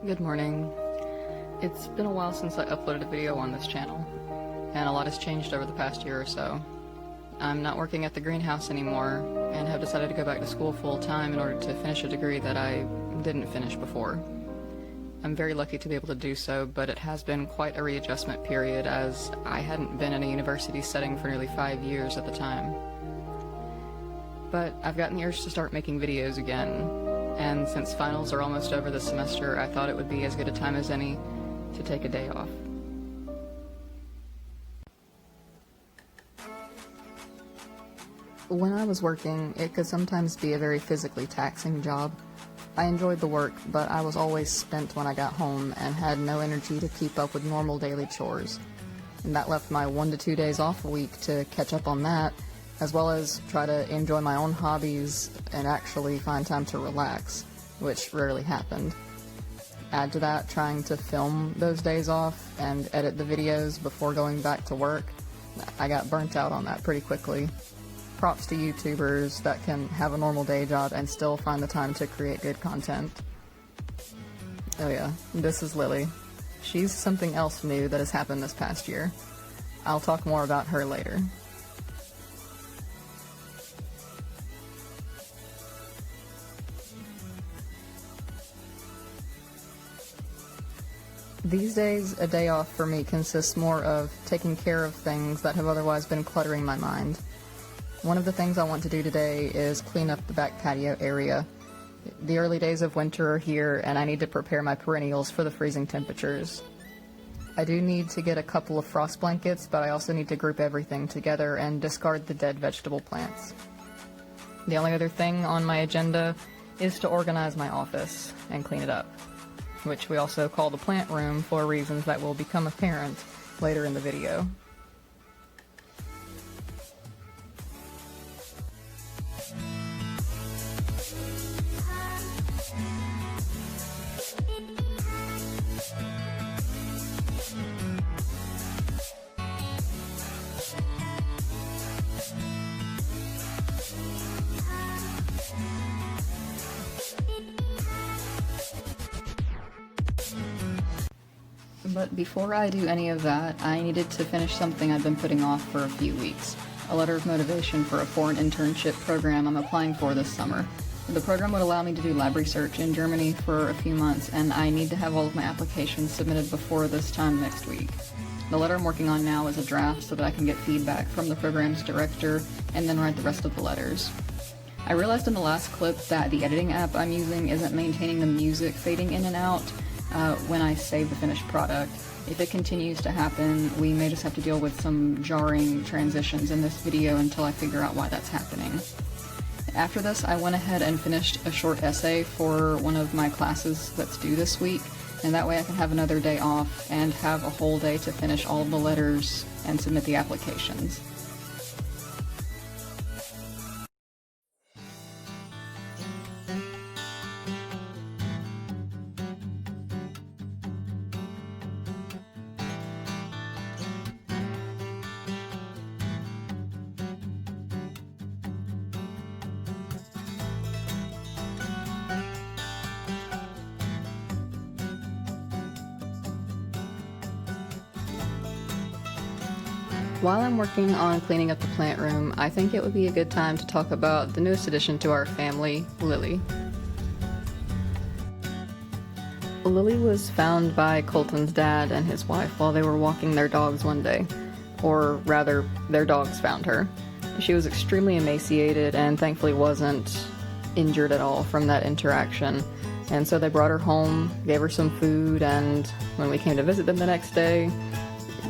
Good morning. It's been a while since I uploaded a video on this channel, and a lot has changed over the past year or so. I'm not working at the greenhouse anymore, and have decided to go back to school full-time in order to finish a degree that I didn't finish before. I'm very lucky to be able to do so, but it has been quite a readjustment period as I hadn't been in a university setting for nearly 5 years at the time. But I've gotten the urge to start making videos again, and since finals are almost over this semester, I thought it would be as good a time as any to take a day off. When I was working, it could sometimes be a very physically taxing job. I enjoyed the work, but I was always spent when I got home and had no energy to keep up with normal daily chores. And that left my 1 to 2 days off a week to catch up on that, as well as try to enjoy my own hobbies and actually find time to relax, which rarely happened. Add to that trying to film those days off and edit the videos before going back to work. I got burnt out on that pretty quickly. Props to YouTubers that can have a normal day job and still find the time to create good content. Oh yeah, this is Lily. She's something else new that has happened this past year. I'll talk more about her later. These days, a day off for me consists more of taking care of things that have otherwise been cluttering my mind. One of the things I want to do today is clean up the back patio area. The early days of winter are here, and I need to prepare my perennials for the freezing temperatures. I do need to get a couple of frost blankets, but I also need to group everything together and discard the dead vegetable plants. The only other thing on my agenda is to organize my office and clean it up, which we also call the plant room for reasons that will become apparent later in the video. But before I do any of that, I needed to finish something I've been putting off for a few weeks. A letter of motivation for a foreign internship program I'm applying for this summer. The program would allow me to do lab research in Germany for a few months, and I need to have all of my applications submitted before this time next week. The letter I'm working on now is a draft so that I can get feedback from the program's director and then write the rest of the letters. I realized in the last clip that the editing app I'm using isn't maintaining the music fading in and out when I save the finished product. If it continues to happen, we may just have to deal with some jarring transitions in this video until I figure out why that's happening. After this, I went ahead and finished a short essay for one of my classes that's due this week, and that way I can have another day off and have a whole day to finish all of the letters and submit the applications. While I'm working on cleaning up the plant room, I think it would be a good time to talk about the newest addition to our family, Lily. Lily was found by Colton's dad and his wife while they were walking their dogs one day. Or rather, their dogs found her. She was extremely emaciated and thankfully wasn't injured at all from that interaction. And so they brought her home, gave her some food, and when we came to visit them the next day,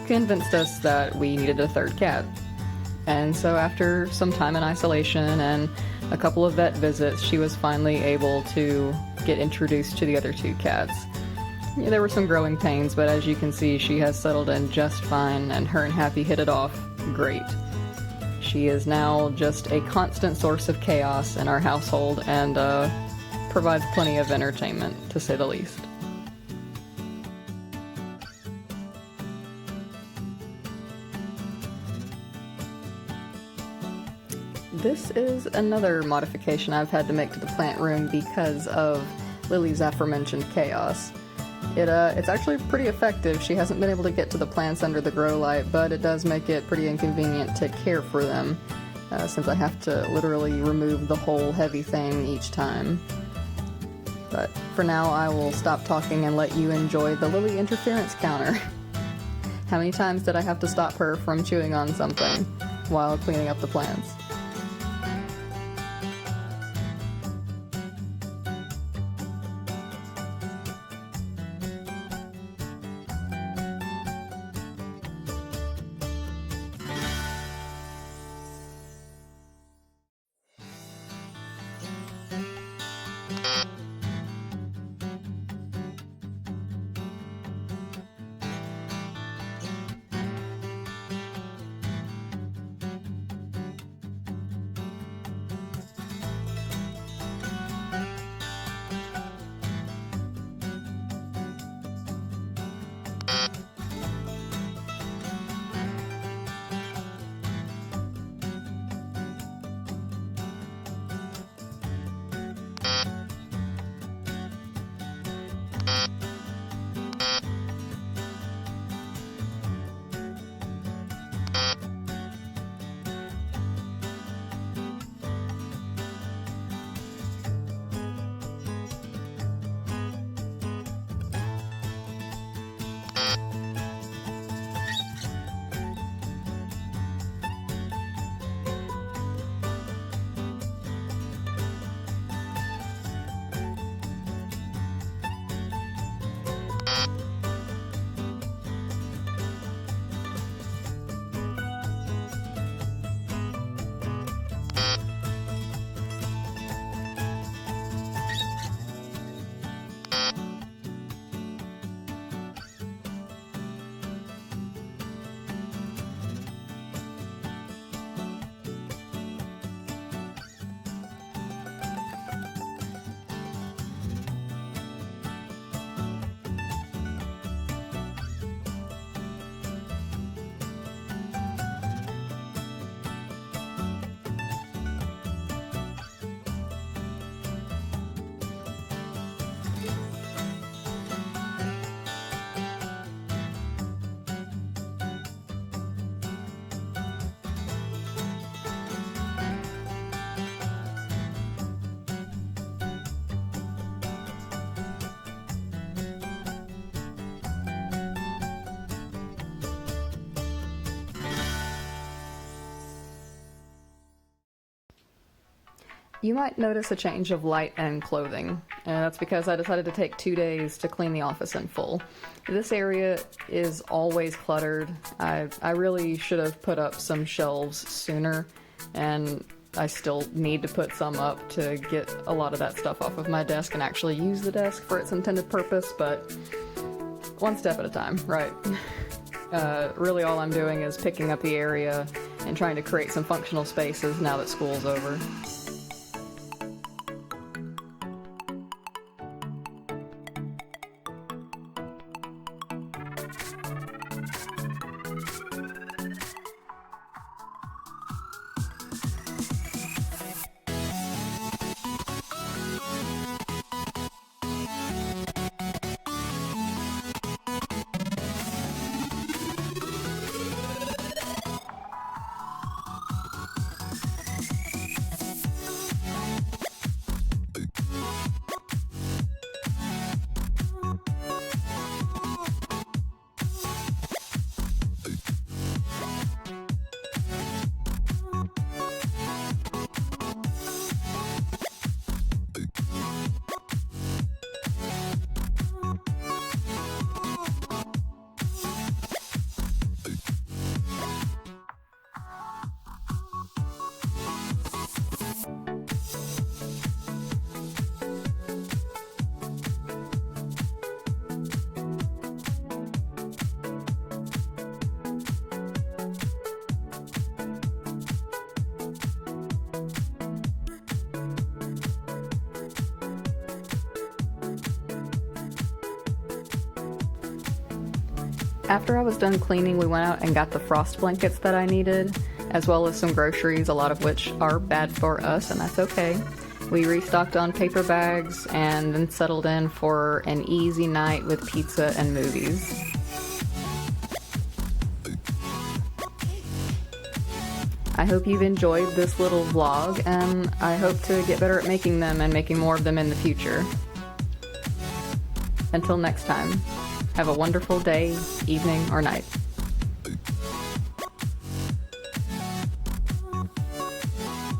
convinced us that we needed a third cat. And so after some time in isolation and a couple of vet visits, she was finally able to get introduced to the other 2 cats. Yeah, there were some growing pains, but as you can see, she has settled in just fine, and her and Happy hit it off great. She is now just a constant source of chaos in our household and provides plenty of entertainment, to say the least. This is another modification I've had to make to the plant room because of Lily's aforementioned chaos. It's actually pretty effective. She hasn't been able to get to the plants under the grow light, but it does make it pretty inconvenient to care for them, since I have to literally remove the whole heavy thing each time. But for now, I will stop talking and let you enjoy the Lily interference counter. How many times did I have to stop her from chewing on something while cleaning up the plants? You might notice a change of light and clothing, and that's because I decided to take 2 days to clean the office in full. This area is always cluttered. I really should have put up some shelves sooner, and I still need to put some up to get a lot of that stuff off of my desk and actually use the desk for its intended purpose, but one step at a time, right? Really all I'm doing is picking up the area and trying to create some functional spaces now that school's over. After I was done cleaning, we went out and got the frost blankets that I needed, as well as some groceries, a lot of which are bad for us, and that's okay. We restocked on paper bags and then settled in for an easy night with pizza and movies. I hope you've enjoyed this little vlog, and I hope to get better at making them and making more of them in the future. Until next time, have a wonderful day, evening, or night.